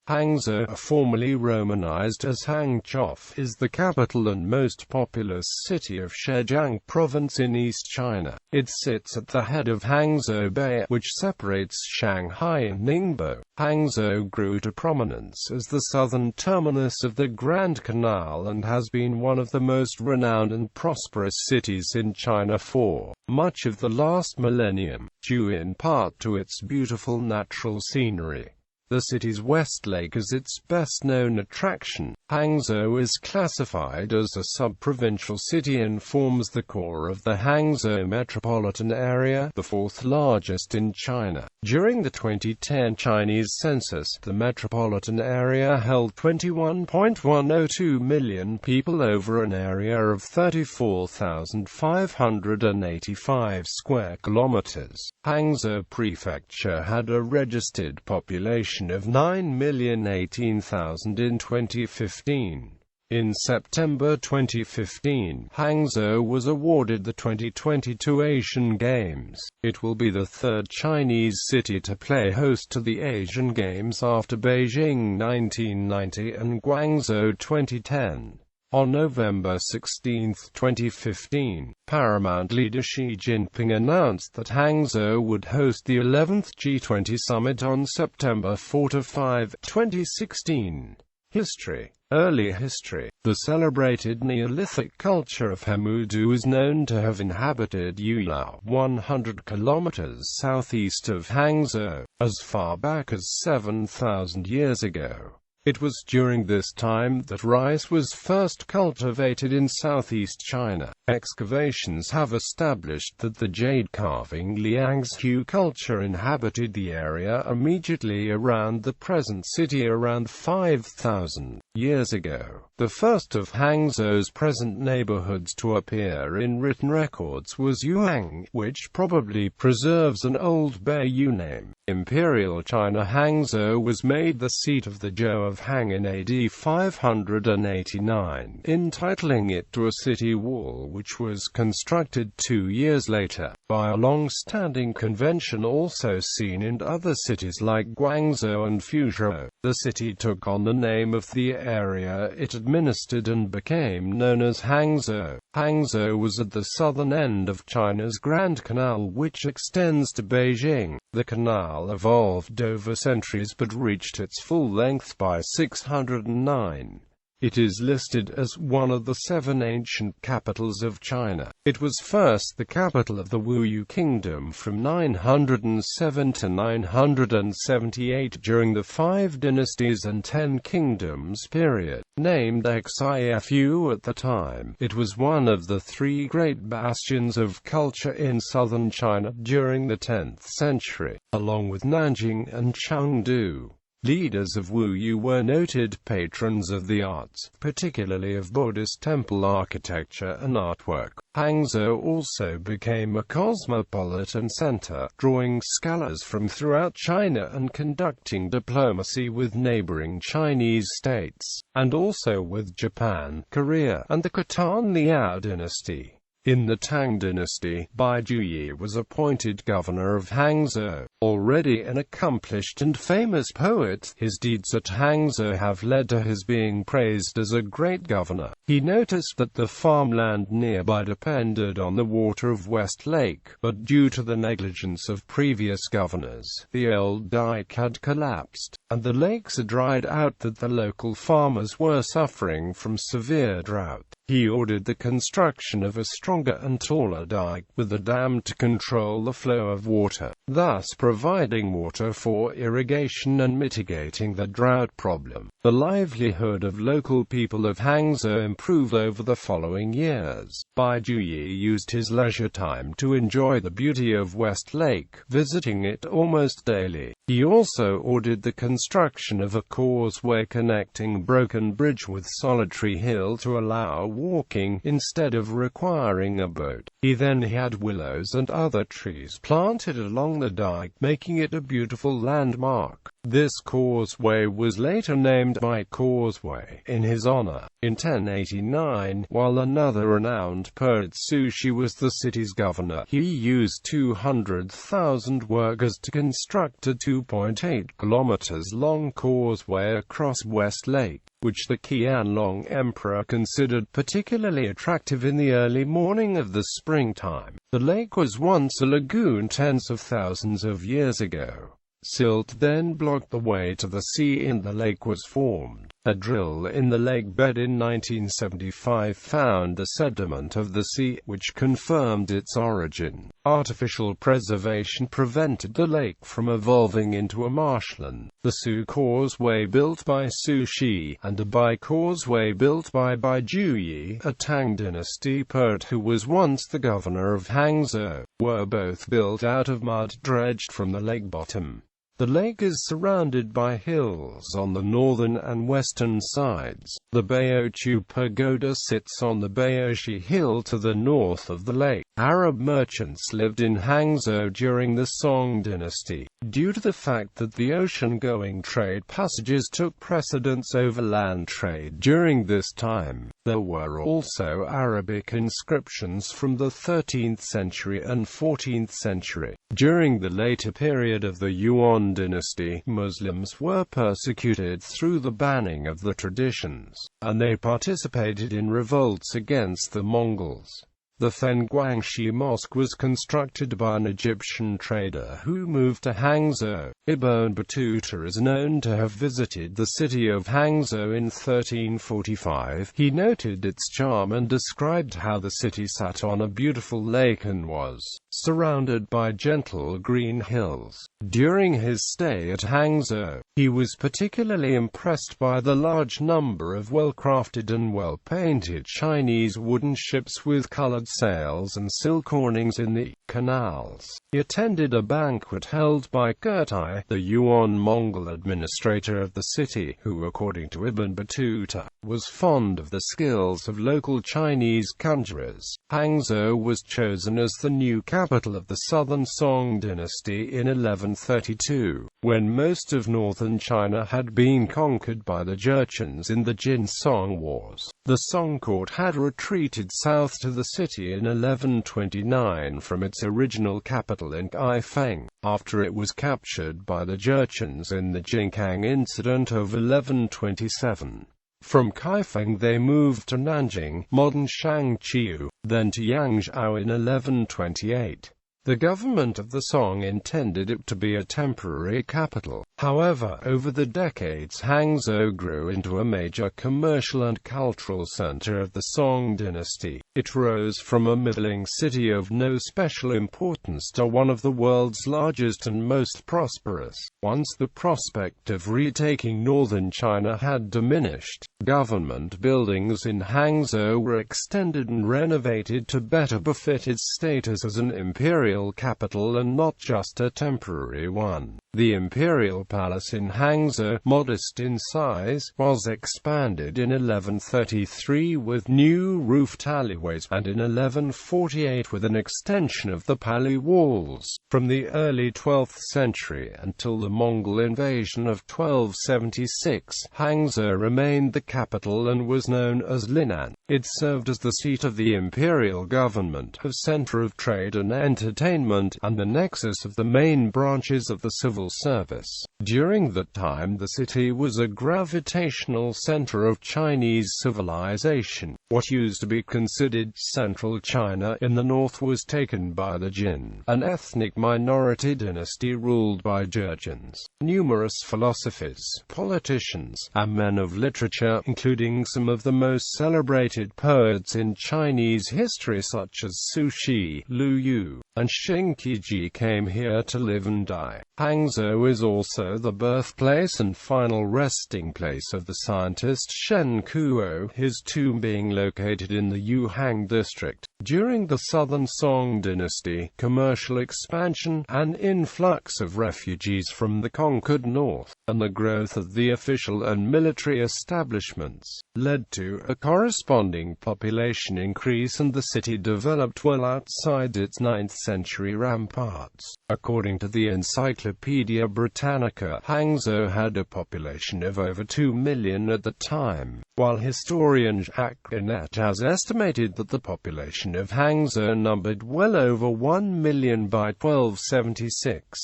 Hangzhou, formerly romanized as Hangchow, is the capital and most populous city of Zhejiang Province in East China. It sits at the head of Hangzhou Bay, which separates Shanghai and Ningbo. Hangzhou grew to prominence as the southern terminus of the Grand Canal and has been one of the most renowned and prosperous cities in China for much of the last millennium, due in part to its beautiful natural scenery. The city's West Lake is its best-known attraction. Hangzhou is classified as a sub-provincial city and forms the core of the Hangzhou metropolitan area, the fourth largest in China. During the 2010 Chinese census, the metropolitan area held 21.102 million people over an area of 34,585 square kilometers. Hangzhou Prefecture had a registered population of 9,018,000 in 2015. In September 2015, Hangzhou was awarded the 2022 Asian Games. It will be the third Chinese city to play host to the Asian Games after Beijing 1990 and Guangzhou 2010. On November 16, 2015, Paramount leader Xi Jinping announced that Hangzhou would host the 11th G20 summit on September 4–5, 2016. History. Early history. The celebrated Neolithic culture of Hangzhou is known to have inhabited Yulao, 100 kilometers southeast of Hangzhou, as far back as 7,000 years ago. It was during this time that rice was first cultivated in southeast China. Excavations have established that the jade-carving Liangzhu culture inhabited the area immediately around the present city around 5,000 years ago. The first of Hangzhou's present neighborhoods to appear in written records was Yuhang, which probably preserves an old Beiyu name. Imperial China. Hangzhou was made the seat of the Zhou of Hang in AD 589, entitling it to a city wall which was constructed 2 years later, by a long-standing convention also seen in other cities like Guangzhou and Fuzhou. The city took on the name of the area it administered and became known as Hangzhou. Hangzhou was at the southern end of China's Grand Canal, which extends to Beijing. The canal evolved over centuries but reached its full length by 609. It is listed as one of the 7 ancient capitals of China. It was first the capital of the Wuyu Kingdom from 907 to 978 during the 5 dynasties and 10 kingdoms period. Named Xifu at the time, it was one of the 3 great bastions of culture in southern China during the 10th century, along with Nanjing and Chengdu. Leaders of Wuyu were noted patrons of the arts, particularly of Buddhist temple architecture and artwork. Hangzhou also became a cosmopolitan center, drawing scholars from throughout China and conducting diplomacy with neighboring Chinese states, and also with Japan, Korea, and the Khitan Liao dynasty. In the Tang dynasty, Bai Juyi was appointed governor of Hangzhou. Already an accomplished and famous poet, his deeds at Hangzhou have led to his being praised as a great governor. He noticed that the farmland nearby depended on the water of West Lake, but due to the negligence of previous governors, the old dike had collapsed, and the lakes had dried out that the local farmers were suffering from severe drought. He ordered the construction of a stronger and taller dike with a dam to control the flow of water, thus providing water for irrigation and mitigating the drought problem. The livelihood of local people of Hangzhou improved over the following years. Bai Juyi used his leisure time to enjoy the beauty of West Lake, visiting it almost daily. He also ordered the construction of a causeway connecting Broken Bridge with Solitary Hill to allow walking, instead of requiring a boat. He then had willows and other trees planted along the dike, making it a beautiful landmark. This causeway was later named White Causeway in his honor. In 1089, while another renowned poet Su Shi was the city's governor, he used 200,000 workers to construct a 2.8 kilometers long causeway across West Lake, which the Qianlong Emperor considered particularly attractive in the early morning of the springtime. The lake was once a lagoon tens of thousands of years ago. Silt then blocked the way to the sea and the lake was formed. A drill in the lake bed in 1975 found the sediment of the sea, which confirmed its origin. Artificial preservation prevented the lake from evolving into a marshland. The Su Causeway built by Su Shi, and a Bai Causeway built by Bai Juyi, a Tang dynasty poet who was once the governor of Hangzhou, were both built out of mud dredged from the lake bottom. The lake is surrounded by hills on the northern and western sides. The Baochu Pagoda sits on the Baoshi Hill to the north of the lake. Arab merchants lived in Hangzhou during the Song dynasty. Due to the fact that the ocean-going trade passages took precedence over land trade during this time, there were also Arabic inscriptions from the 13th century and 14th century. During the later period of the Yuan dynasty, Muslims were persecuted through the banning of the traditions, and they participated in revolts against the Mongols. The Fenguangxi Mosque was constructed by an Egyptian trader who moved to Hangzhou. Ibn Battuta is known to have visited the city of Hangzhou in 1345. He noted its charm and described how the city sat on a beautiful lake and was surrounded by gentle green hills. During his stay at Hangzhou, he was particularly impressed by the large number of well-crafted and well-painted Chinese wooden ships with colored sails and silk awnings in the canals. He attended a banquet held by Kurtai, the Yuan-Mongol administrator of the city, who, according to Ibn Battuta, was fond of the skills of local Chinese conjurers. Hangzhou was chosen as the new capital of the Southern Song dynasty in 1132, when most of northern China had been conquered by the Jurchens in the Jin-Song Wars. The Song court had retreated south to the city in 1129 from its original capital in Kaifeng, after it was captured by the Jurchens in the Jingkang incident of 1127. From Kaifeng they moved to Nanjing, modern Shangqiu, then to Yangzhou in 1128. The government of the Song intended it to be a temporary capital. However, over the decades Hangzhou grew into a major commercial and cultural center of the Song dynasty. It rose from a middling city of no special importance to one of the world's largest and most prosperous. Once the prospect of retaking northern China had diminished, government buildings in Hangzhou were extended and renovated to better befit its status as an imperial capital and not just a temporary one. The imperial palace in Hangzhou, modest in size, was expanded in 1133 with new roofed alleyways, and in 1148 with an extension of the pali walls. From the early 12th century until the Mongol invasion of 1276, Hangzhou remained the capital and was known as Linan. It served as the seat of the imperial government, a center of trade and entertainment, and the nexus of the main branches of the civil service. During that time the city was a gravitational center of Chinese civilization. What used to be considered central China in the north was taken by the Jin, an ethnic minority dynasty ruled by Jurchens. Numerous philosophers, politicians, and men of literature, including some of the most celebrated poets in Chinese history such as Su Shi, Lu Yu, and Xing Qiji, came here to live and die. Hangzhou is also the birthplace and final resting place of the scientist Shen Kuo, his tomb being located in the Yuhang district. During the Southern Song dynasty, commercial expansion and influx of refugees from the conquered north and the growth of the official and military establishments led to a corresponding population increase, and the city developed well outside its 9th-century ramparts. According to the Encyclopaedia Britannica, Hangzhou had a population of over 2 million at the time, while historian China.It has estimated that the population of Hangzhou numbered well over 1 million by 1276.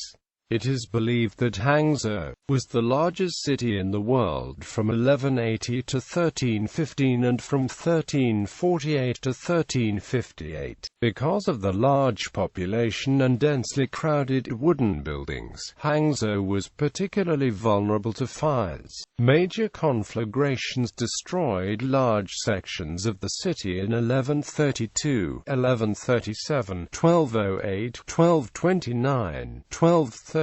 It is believed that Hangzhou was the largest city in the world from 1180 to 1315 and from 1348 to 1358. Because of the large population and densely crowded wooden buildings, Hangzhou was particularly vulnerable to fires. Major conflagrations destroyed large sections of the city in 1132, 1137, 1208, 1229, 1237,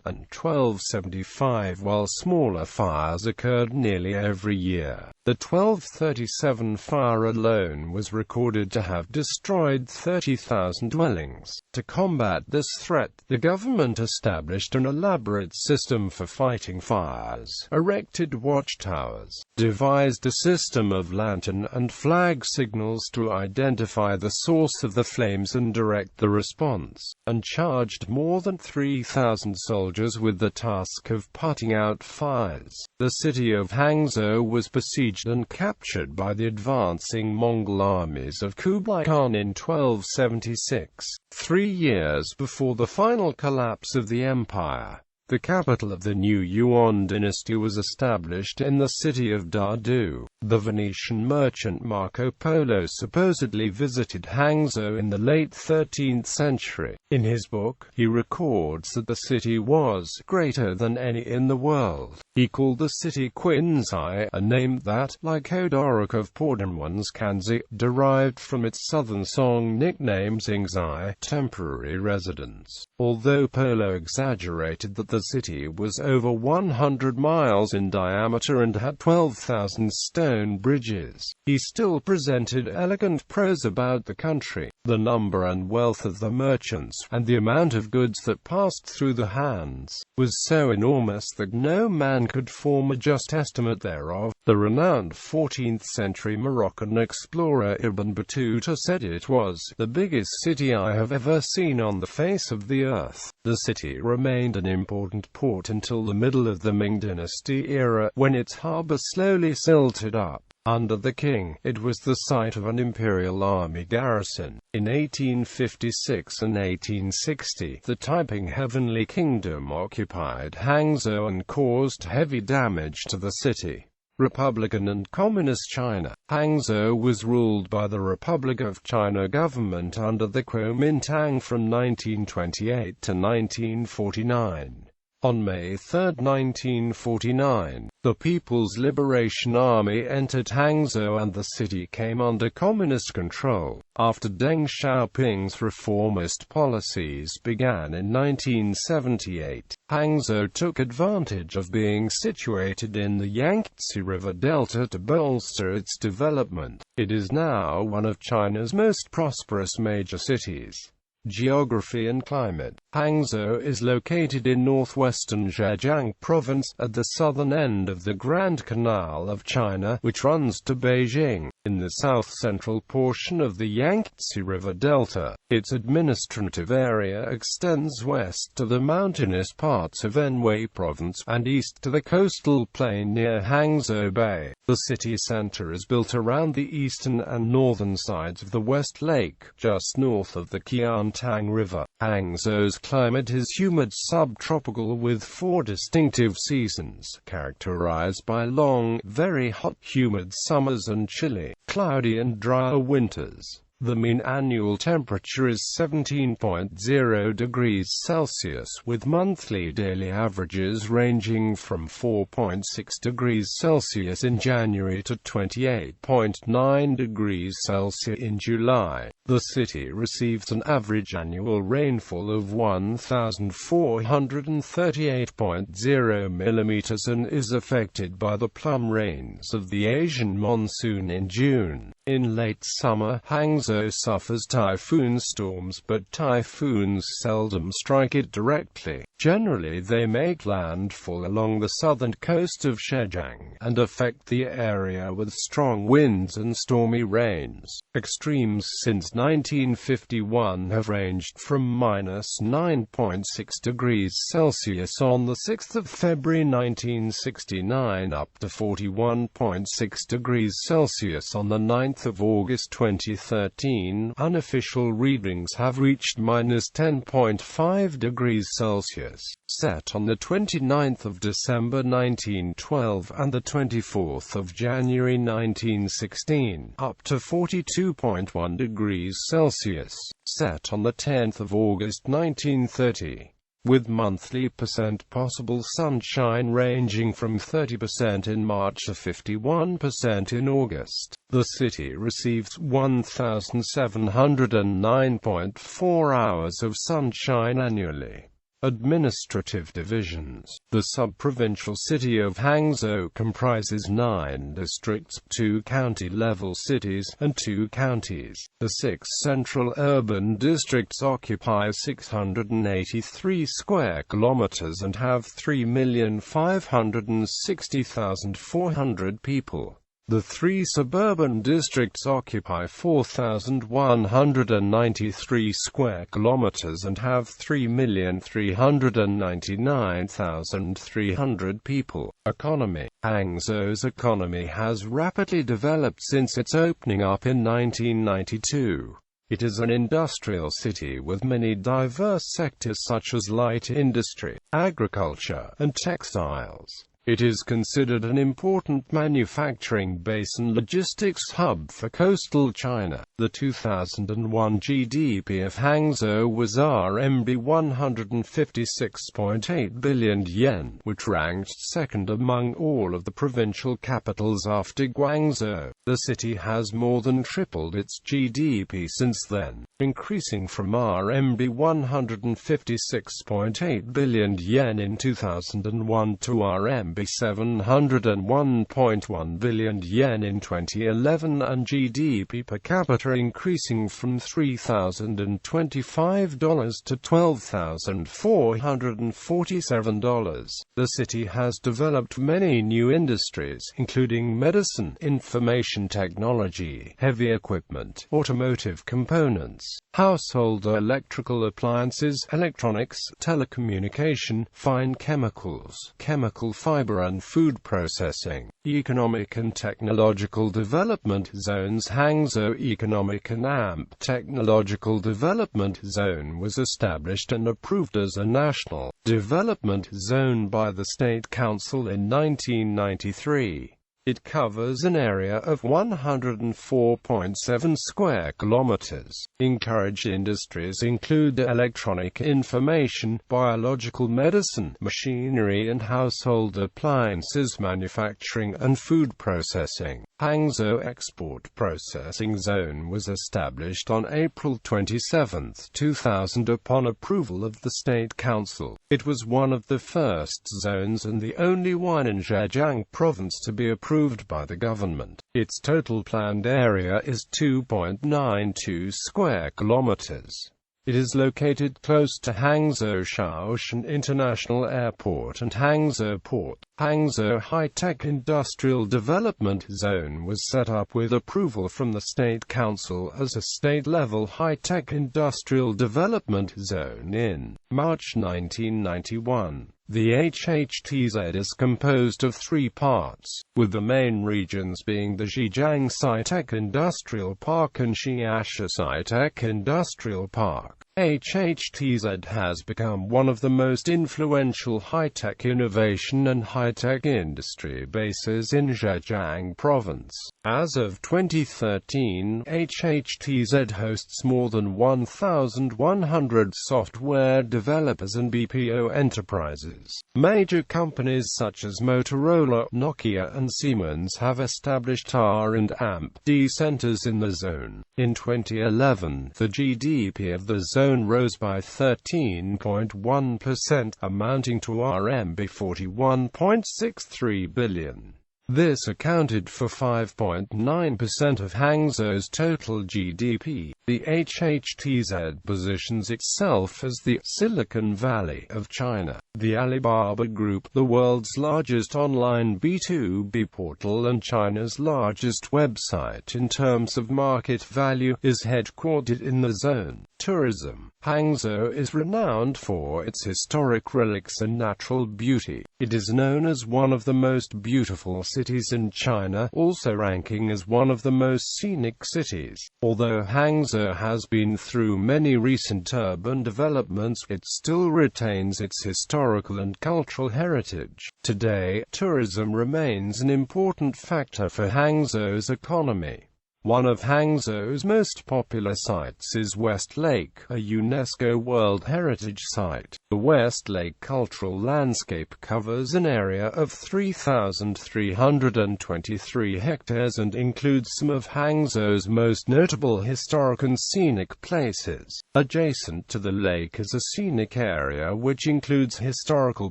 and 1275, while smaller fires occurred nearly every year. The 1237 fire alone was recorded to have destroyed 30,000 dwellings. To combat this threat, the government established an elaborate system for fighting fires, erected watchtowers, devised a system of lantern and flag signals to identify the source of the flames and direct the response, and charged more than 3,000 soldiers with the task of putting out fires. The city of Hangzhou was besieged and captured by the advancing Mongol armies of Kublai Khan in 1276, 3 years before the final collapse of the empire. The capital of the new Yuan dynasty was established in the city of Dadu. The Venetian merchant Marco Polo supposedly visited Hangzhou in the late 13th century. In his book, he records that the city was greater than any in the world. He called the city Quinzai, a name that, like Odoric of Pordenwan's Kanzi, derived from its southern song nickname Xingzai, temporary residence. Although Polo exaggerated that the city was over 100 miles in diameter and had 12,000 stone bridges, he still presented elegant prose about the country, the number and wealth of the merchants, and the amount of goods that passed through the hands was so enormous that no man could form a just estimate thereof. The renowned 14th-century Moroccan explorer Ibn Battuta said it was the biggest city I have ever seen on the face of the earth. The city remained an important port until the middle of the Ming Dynasty era, when its harbor slowly silted up. Under the king, it was the site of an imperial army garrison. In 1856 and 1860, the Taiping Heavenly Kingdom occupied Hangzhou and caused heavy damage to the city. Republican and Communist China. Hangzhou was ruled by the Republic of China government under the Kuomintang from 1928 to 1949. On May 3, 1949, the People's Liberation Army entered Hangzhou and the city came under communist control. After Deng Xiaoping's reformist policies began in 1978, Hangzhou took advantage of being situated in the Yangtze River Delta to bolster its development. It is now one of China's most prosperous major cities. Geography and climate. Hangzhou is located in northwestern Zhejiang Province, at the southern end of the Grand Canal of China, which runs to Beijing, in the south-central portion of the Yangtze River Delta. Its administrative area extends west to the mountainous parts of Anhui Province, and east to the coastal plain near Hangzhou Bay. The city center is built around the eastern and northern sides of the West Lake, just north of the Qiantang River. Hangzhou's climate is humid subtropical with 4 distinctive seasons, characterized by long, very hot humid summers and chilly, cloudy and drier winters. The mean annual temperature is 17.0 degrees Celsius, with monthly daily averages ranging from 4.6 degrees Celsius in January to 28.9 degrees Celsius in July. The city receives an average annual rainfall of 1,438.0 millimeters and is affected by the plum rains of the Asian monsoon in June. In late summer, Hangzhou suffers typhoon storms, but typhoons seldom strike it directly. Generally they make landfall along the southern coast of Zhejiang, and affect the area with strong winds and stormy rains. Extremes since 1951 have ranged from -9.6 degrees Celsius on 6 February 1969 up to 41.6 degrees Celsius on 9 August 2013. Unofficial readings have reached -10.5 degrees Celsius. Set on 29 December 1912 and 24 January 1916, up to 42.1 degrees Celsius, set on 10 August 1930. With monthly possible sunshine ranging from 30% in March to 51% in August. The city receives 1,709.4 hours of sunshine annually. Administrative divisions. The sub-provincial city of Hangzhou comprises 9 districts, 2 county-level cities, and 2 counties. The 6 central urban districts occupy 683 square kilometers and have 3,560,400 people. The 3 suburban districts occupy 4,193 square kilometers and have 3,399,300 people. Economy. Hangzhou's economy has rapidly developed since its opening up in 1992. It is an industrial city with many diverse sectors such as light industry, agriculture, and textiles. It is considered an important manufacturing base and logistics hub for coastal China. The 2001 GDP of Hangzhou was RMB 156.8 billion yen, which ranked second among all of the provincial capitals after Guangzhou. The city has more than tripled its GDP since then, increasing from RMB 156.8 billion yen in 2001 to RMB 701.1 billion yen in 2011, and GDP per capita increasing from $3,025 to $12,447. The city has developed many new industries, including medicine, information technology, heavy equipment, automotive components, household electrical appliances, electronics, telecommunication, fine chemicals, chemical fiber and food processing. Economic and technological development zones. Hangzhou Economic and AMP Technological Development Zone was established and approved as a national development zone by the State Council in 1993. It covers an area of 104.7 square kilometers. Encouraged industries include electronic information, biological medicine, machinery and household appliances manufacturing, and food processing. Hangzhou Export Processing Zone was established on April 27, 2000 upon approval of the State Council. It was one of the first zones and the only one in Zhejiang Province to be approved by the government. Its total planned area is 2.92 square kilometers. It is located close to Hangzhou Shaoshan International Airport and Hangzhou Port. Hangzhou High-Tech Industrial Development Zone was set up with approval from the State Council as a state-level high-tech industrial development zone in March 1991. The HHTZ is composed of 3 parts, with the main regions being the Zhejiang Sci-Tech Industrial Park and Xiasha Sci-Tech Industrial Park. HHTZ has become one of the most influential high-tech innovation and high-tech industry bases in Zhejiang Province. As of 2013, HHTZ hosts more than 1,100 software developers and BPO enterprises. Major companies such as Motorola, Nokia and Siemens have established R&D centers in the zone. In 2011, the GDP of the zone rose by 13.1%, amounting to RMB 41.63 billion. This accounted for 5.9% of Hangzhou's total GDP. The HHTZ positions itself as the Silicon Valley of China. The Alibaba Group, the world's largest online B2B portal and China's largest website in terms of market value, is headquartered in the zone. Tourism. Hangzhou is renowned for its historic relics and natural beauty. It is known as one of the most beautiful cities in China, also ranking as one of the most scenic cities. Although Hangzhou has been through many recent urban developments, it still retains its historical and cultural heritage. Today, tourism remains an important factor for Hangzhou's economy. One of Hangzhou's most popular sites is West Lake, a UNESCO World Heritage Site. The West Lake cultural landscape covers an area of 3,323 hectares and includes some of Hangzhou's most notable historic and scenic places. Adjacent to the lake is a scenic area which includes historical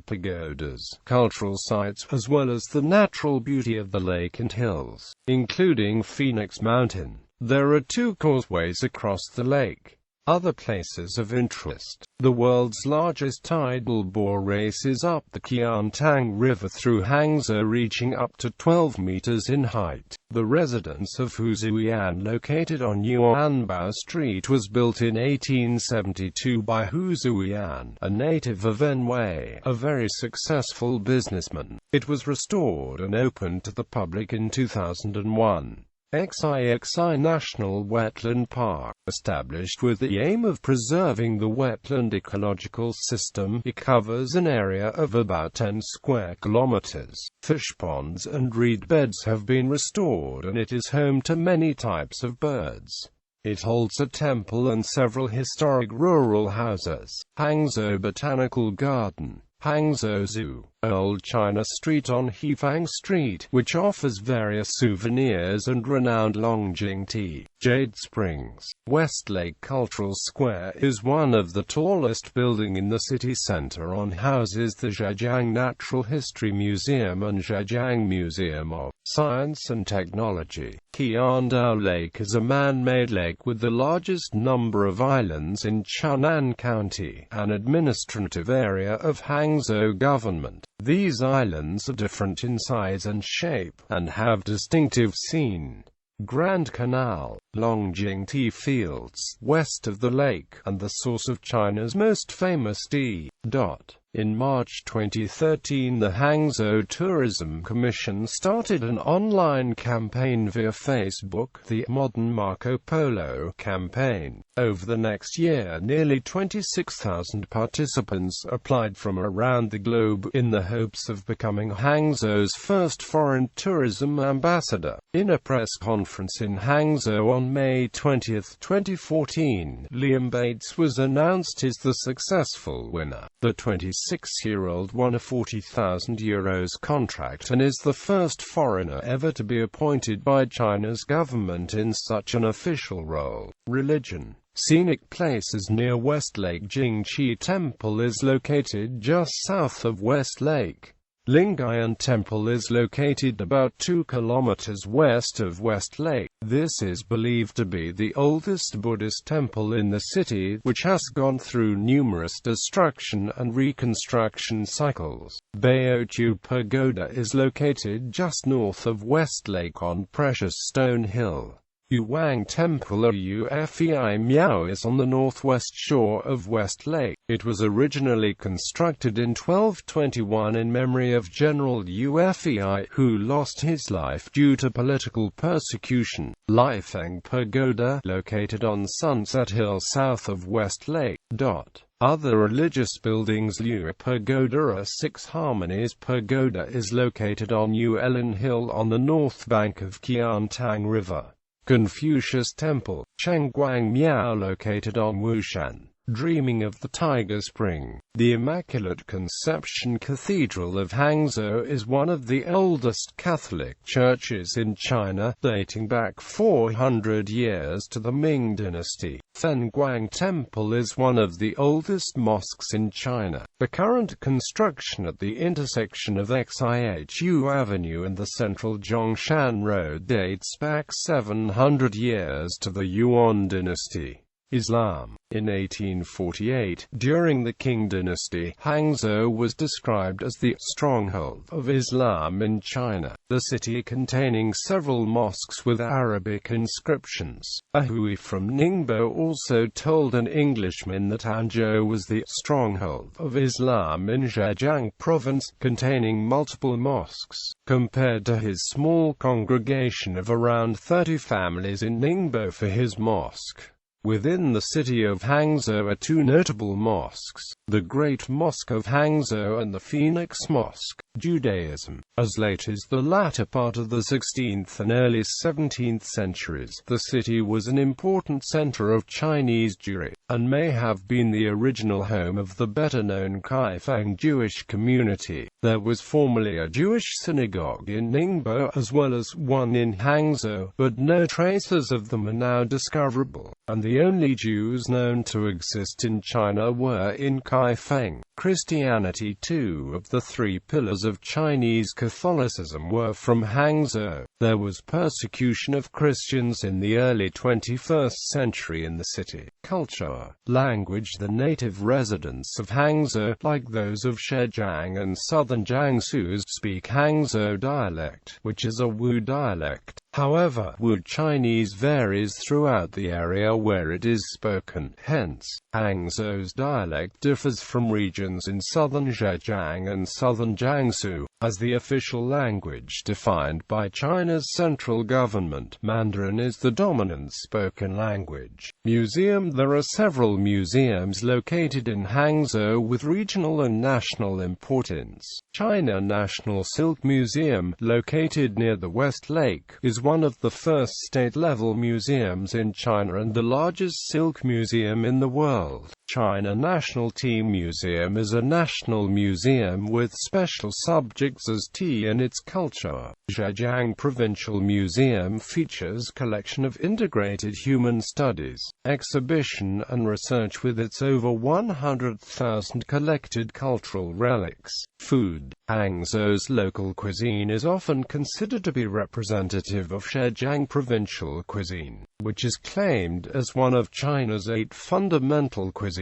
pagodas, cultural sites, as well as the natural beauty of the lake and hills, including Phoenix Mountain. There are 2 causeways across the lake. Other places of interest. The world's largest tidal bore races up the Qiantang River through Hangzhou, reaching up to 12 meters in height. The residence of Huzuyan, located on Yuanbao Street, was built in 1872 by Huzuyan, a native of Anhui, a very successful businessman. It was restored and opened to the public in 2001. XIXI National Wetland Park, established with the aim of preserving the wetland ecological system. It covers an area of about 10 square kilometers. Fish ponds and reed beds have been restored and it is home to many types of birds. It holds a temple and several historic rural houses. Hangzhou Botanical Garden. Hangzhou Zoo, Old China Street on Hefang Street, which offers various souvenirs, and renowned Longjing Tea. Jade Springs. Westlake Cultural Square is one of the tallest buildings in the city center and houses the Zhejiang Natural History Museum and Zhejiang Museum of Science and Technology. Qiandao Lake is a man-made lake with the largest number of islands in Chun'an County, an administrative area of Hangzhou government. These islands are different in size and shape, and have distinctive scene. Grand Canal, Longjing Tea Fields, west of the lake, and the source of China's most famous tea. In March 2013, the Hangzhou Tourism Commission started an online campaign via Facebook, the Modern Marco Polo campaign. Over the next year, nearly 26,000 participants applied from around the globe, in the hopes of becoming Hangzhou's first foreign tourism ambassador. In a press conference in Hangzhou on May 20, 2014, Liam Bates was announced as the successful winner. The 26-year-old won a €40,000 contract and is the first foreigner ever to be appointed by China's government in such an official role. Religion. Scenic places near Westlake. Jingqi Temple is located just south of Westlake. Lingayan Temple is located about 2 kilometers west of Westlake. This is believed to be the oldest Buddhist temple in the city, which has gone through numerous destruction and reconstruction cycles. Baoqiu Pagoda is located just north of Westlake on Precious Stone Hill. Yuwang Temple or Yufei Miao is on the northwest shore of Westlake. It was originally constructed in 1221 in memory of General Yufei, who lost his life due to political persecution. Lifeng Pagoda, located on Sunset Hill south of Westlake. Other religious buildings. Liu Pagoda or Six Harmonies Pagoda is located on Yuelin Hill on the north bank of Qiantang River. Confucius Temple, Chengguang Miao, located on Wushan, dreaming of the Tiger Spring. The Immaculate Conception Cathedral of Hangzhou is one of the oldest Catholic churches in China, dating back 400 years to the Ming Dynasty. Fenguang Temple is one of the oldest mosques in China. The current construction at the intersection of Xihu Avenue and the central Zhongshan Road dates back 700 years to the Yuan Dynasty. Islam. In 1848, during the Qing dynasty, Hangzhou was described as the stronghold of Islam in China, the city containing several mosques with Arabic inscriptions. A Hui from Ningbo also told an Englishman that Hangzhou was the stronghold of Islam in Zhejiang Province, containing multiple mosques, compared to his small congregation of around 30 families in Ningbo for his mosque. Within the city of Hangzhou are two notable mosques, the Great Mosque of Hangzhou and the Phoenix Mosque. Judaism. As late as the latter part of the 16th and early 17th centuries, the city was an important center of Chinese Jewry, and may have been the original home of the better-known Kaifeng Jewish community. There was formerly a Jewish synagogue in Ningbo as well as one in Hangzhou, but no traces of them are now discoverable, and the only Jews known to exist in China were in Kaifeng. Christianity. Two of the three pillars of Chinese Catholicism were from Hangzhou. There was persecution of Christians in the early 21st century in the city. Culture. Language. The native residents of Hangzhou, like those of Zhejiang and southern Jiangsu, speak Hangzhou dialect, which is a Wu dialect. However, Wu Chinese varies throughout the area where it is spoken. Hence, Hangzhou's dialect differs from regions in southern Zhejiang and southern Jiangsu. As the official language defined by China's central government, Mandarin is the dominant spoken language. Museum. There are several museums located in Hangzhou with regional and national importance. China National Silk Museum, located near the West Lake, is one of the first state-level museums in China and the largest silk museum in the world. China National Tea Museum is a national museum with special subjects as tea and its culture. Zhejiang Provincial Museum features collection of integrated human studies, exhibition and research with its over 100,000 collected cultural relics. Food. Hangzhou's local cuisine is often considered to be representative of Zhejiang provincial cuisine, which is claimed as one of China's 8 fundamental cuisines.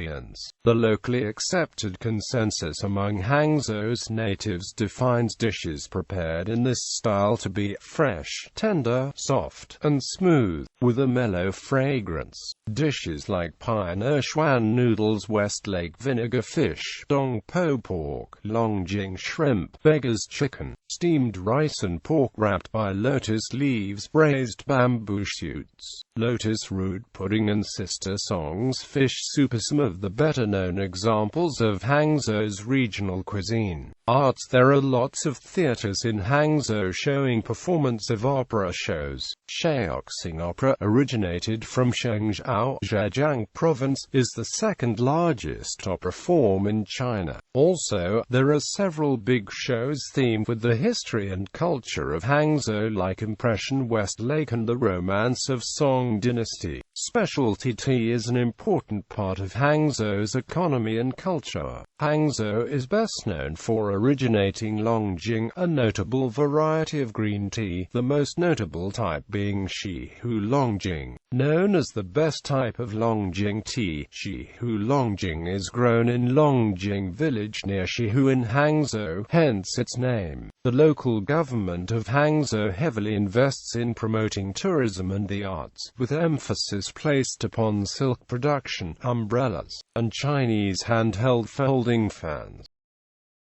The locally accepted consensus among Hangzhou's natives defines dishes prepared in this style to be fresh, tender, soft, and smooth, with a mellow fragrance. Dishes like pioneer Shuan noodles, Westlake vinegar fish, dong po pork, longjing shrimp, beggar's chicken, steamed rice and pork wrapped by lotus leaves, braised bamboo shoots, lotus root pudding and sister songs fish soup are some of the better-known examples of Hangzhou's regional cuisine. Arts. There are lots of theaters in Hangzhou showing performance of opera shows. Shaoxing Opera, originated from Hangzhou, Zhejiang Province, is the second largest opera form in China. Also, there are several big shows themed with the history and culture of Hangzhou like Impression West Lake and the Romance of Song Dynasty. Specialty tea is an important part of Hangzhou's economy and culture. Hangzhou is best known for originating Longjing, a notable variety of green tea, the most notable type being Shihu Longjing. Known as the best type of Longjing tea, Shihu Longjing is grown in Longjing village near Shihu in Hangzhou, hence its name. The local government of Hangzhou heavily invests in promoting tourism and the arts, with emphasis placed upon silk production, umbrellas, and Chinese handheld folding fans.